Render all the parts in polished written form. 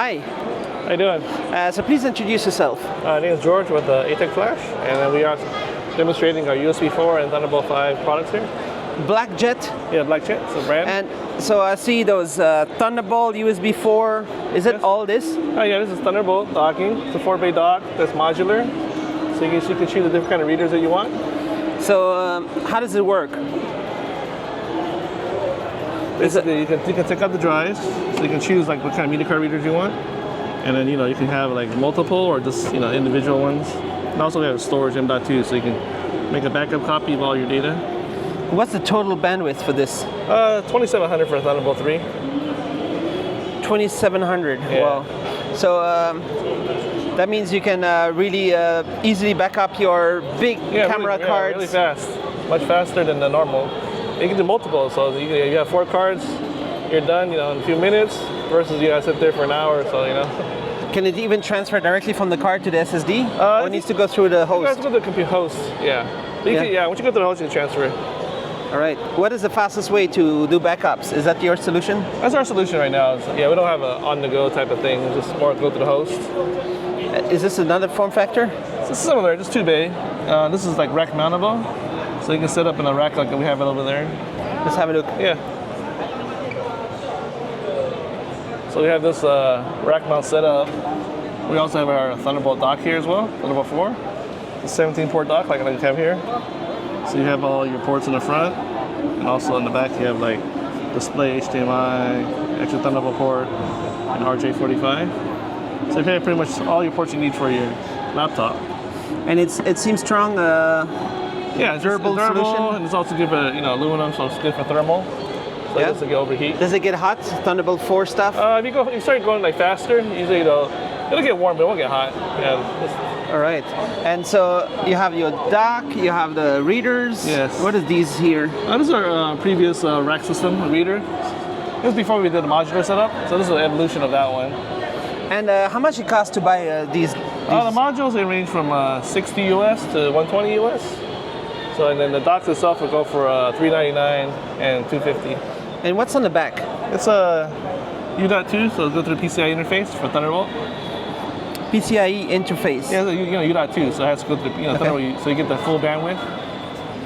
Hi. How you doing? So please introduce yourself. My name is George with Atech Flash, and we are demonstrating our USB4 and Thunderbolt 5 products here. Blackjet. Yeah, Blackjet, it's a brand. And so I see those Thunderbolt, USB4. Is it all this? Oh yeah, this is Thunderbolt docking. It's a 4-bay dock that's modular, so you can choose the different kind of readers that you want. So how does it work? Basically, you can take out the drives, so you can choose like what kind of media card readers you want, and then you can have like multiple or just individual ones. And also we have storage M.2, so you can make a backup copy of all your data. What's the total bandwidth for this? 2700 for a Thunderbolt 3. 2700. Yeah. Wow. So that means you can really easily back up your big camera cards. Really fast, much faster than the normal. You can do multiple, so you have 4 cards, you're done, in a few minutes, versus you gotta sit there for an hour or so, Can it even transfer directly from the card to the SSD? Or it needs to go through the host? You have to go to the computer host, yeah. But once you go to the host, you can transfer it. All right. What is the fastest way to do backups? Is that your solution? That's our solution right now. We don't have an on-the-go type of thing. It's just more go to the host. Is this another form factor? It's similar, just 2-bay. This is like rack mountable. So you can set up in a rack like we have it over there. Let's have a look. Yeah. So we have this rack mount set up. We also have our Thunderbolt dock here as well, Thunderbolt 4. The 17-port dock like we have here. So you have all your ports in the front, and also in the back you have like display HDMI, extra Thunderbolt port, and RJ45. So you have pretty much all your ports you need for your laptop. And it seems strong. Yeah, it's durable solution, and it's also good for aluminum, so it's good for thermal. So it doesn't get overheat. Does it get hot? Thunderbolt 4 stuff? If you start going like faster, usually it'll get warm, but it won't get hot. Yeah. All right. And so you have your dock, you have the readers. Yes. What are these here? This is our previous rack system reader. This was before we did the modular setup, so this is an evolution of that one. And how much it costs to buy these? The modules, they range from 60 US to 120 US. So and then the docks itself will go for $399 and $250. And what's on the back? It's a U.2, so it'll go through the PCI interface for Thunderbolt. PCIe interface. Yeah, U.2, so it has to go through Thunderbolt, so you get the full bandwidth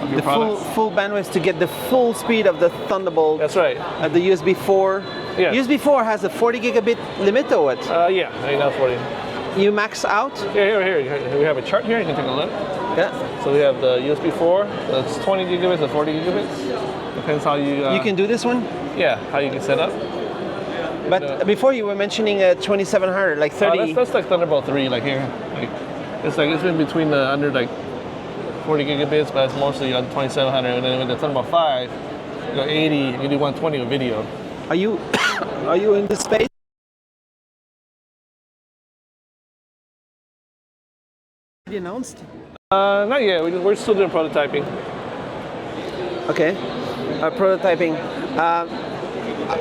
of your products. Full bandwidth to get the full speed of the Thunderbolt. That's right. The USB4. Yeah. USB4 has a 40 gigabit limit or what? Yeah, I think that's 40. You max out? Yeah, here. We have a chart here, you can take a look. Yeah. So we have the USB4, that's 20 gigabits and 40 gigabits. Depends how you... you can do this one? Yeah, how you can set up. But before you were mentioning 2700, like 30... that's like Thunderbolt 3, like here. It's in between the under like 40 gigabits, but it's mostly on 2700. And then with the Thunderbolt 5, 80, you can do 120 with video. Are you are you in the space? Announced? Not yet. We're still doing prototyping. Okay, prototyping.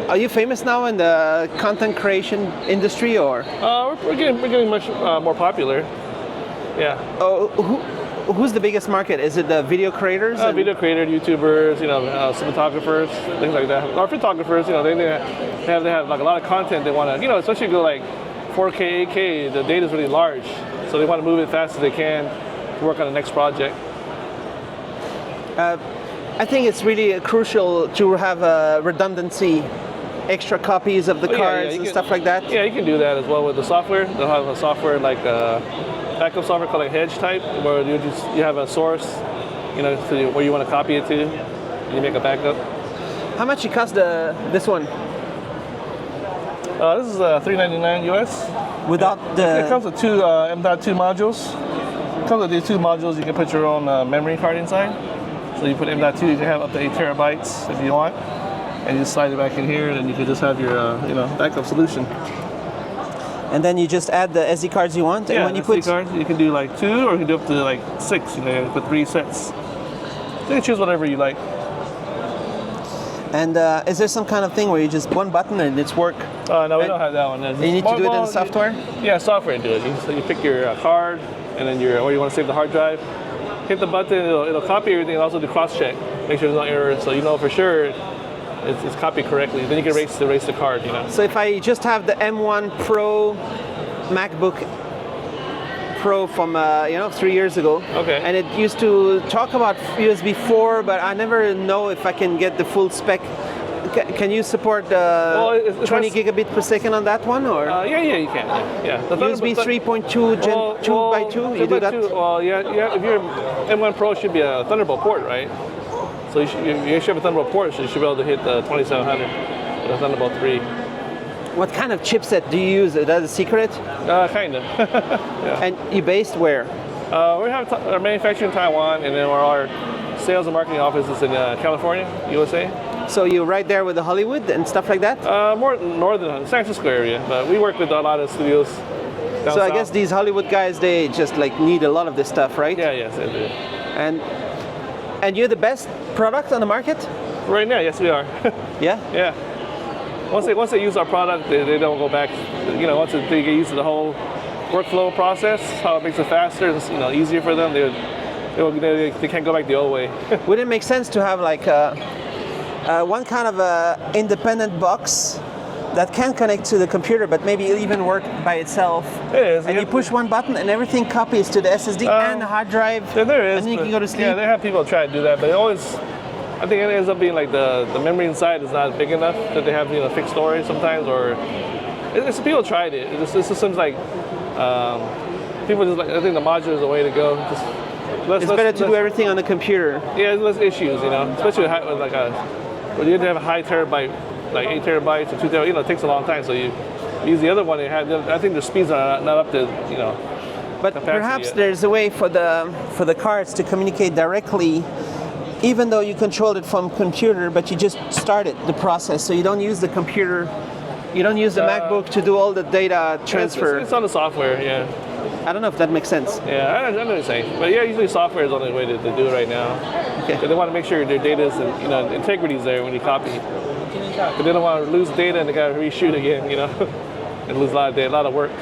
Are you famous now in the content creation industry, or? We're getting much more popular. Yeah. Oh, who's the biggest market? Is it the video creators? Video creators, YouTubers, cinematographers, things like that. Or photographers, they have like a lot of content they want to, especially go like 4K, 8K. The data is really large, so they want to move it fast as they can to work on the next project. I think it's really crucial to have redundancy, extra copies of the cards and stuff like that. Yeah, you can do that as well with the software. They'll have a software like backup software called like Hedge type, where you have a source, where you want to copy it to, and you make a backup. How much it cost this one? This is $399 US. Without the... It comes with 2 M.2 modules. It comes with these 2 modules. You can put your own memory card inside. So you put M.2, you can have up to 8 terabytes if you want, and you slide it back in here, and then you can just have your backup solution. And then you just add the SD cards you want. Yeah, and when you put SD cards, you can do like 2, or you can do up to like 6. You put 3 sets. You can choose whatever you like. And is there some kind of thing where you just one button and it's work? No, we don't have that one. You need to do it in software? Yeah, software to do it. You pick your card, and then where you want to save the hard drive. Hit the button, it'll copy everything, and also do cross-check. Make sure there's no errors, so you know for sure it's copied correctly. Then you can erase the card, you know. So if I just have the M1 Pro MacBook Pro from 3 years ago, Okay. and it used to talk about USB 4, but I never know if I can get the full spec. Can you support 20 gigabit per second on that one, or Yeah, you can. Yeah. The USB 3.2 Gen 2 by 2? You do that? Well, yeah. If your M1 Pro should be a Thunderbolt port, right? So you should have a Thunderbolt port, so you should be able to hit the 2700 with a Thunderbolt 3. What kind of chipset do you use? Is that a secret? Kind of. Yeah. And you based where? We have our manufacturing in Taiwan, and then our sales and marketing office is in California, USA. So you're right there with the Hollywood and stuff like that? More northern, San Francisco area, but we work with a lot of studios down So I south. guess these Hollywood guys, they just like need a lot of this stuff, right? Yeah, yes, they do. And you're the best product on the market? Right now, yes, we are. Yeah? Yeah. Once they use our product, they don't go back. You know, once they get used to the whole workflow process, how it makes it faster and easier for them, they can't go back the old way. Would it make sense to have like one kind of independent box that can connect to the computer, but maybe even work by itself? It is. And you push one button and everything copies to the SSD and the hard drive. Yeah, there is. And then you can go to sleep. Yeah, they have people try to do that, but I think it ends up being like the memory inside is not big enough that they have fixed storage sometimes, or people tried it. It just seems like people just like. I think the modular is the way to go. It's better to do everything on the computer. Yeah, less issues, especially with like when you have a high terabyte, like 8 terabytes or 2 terabytes. It takes a long time. So you use the other one. I think the speeds are not up to But perhaps yet. there's a way for the cards to communicate directly, even though you control it from computer, but you just started the process, so you don't use the computer, you don't use the MacBook to do all the data transfer. It's on the software, yeah. I don't know if that makes sense. Yeah, I know what you're saying. But yeah, usually software is the only way to do it right now. Okay. They want to make sure their data is, integrity is there when you copy. But they don't want to lose data and they got to reshoot again, and lose a lot of work.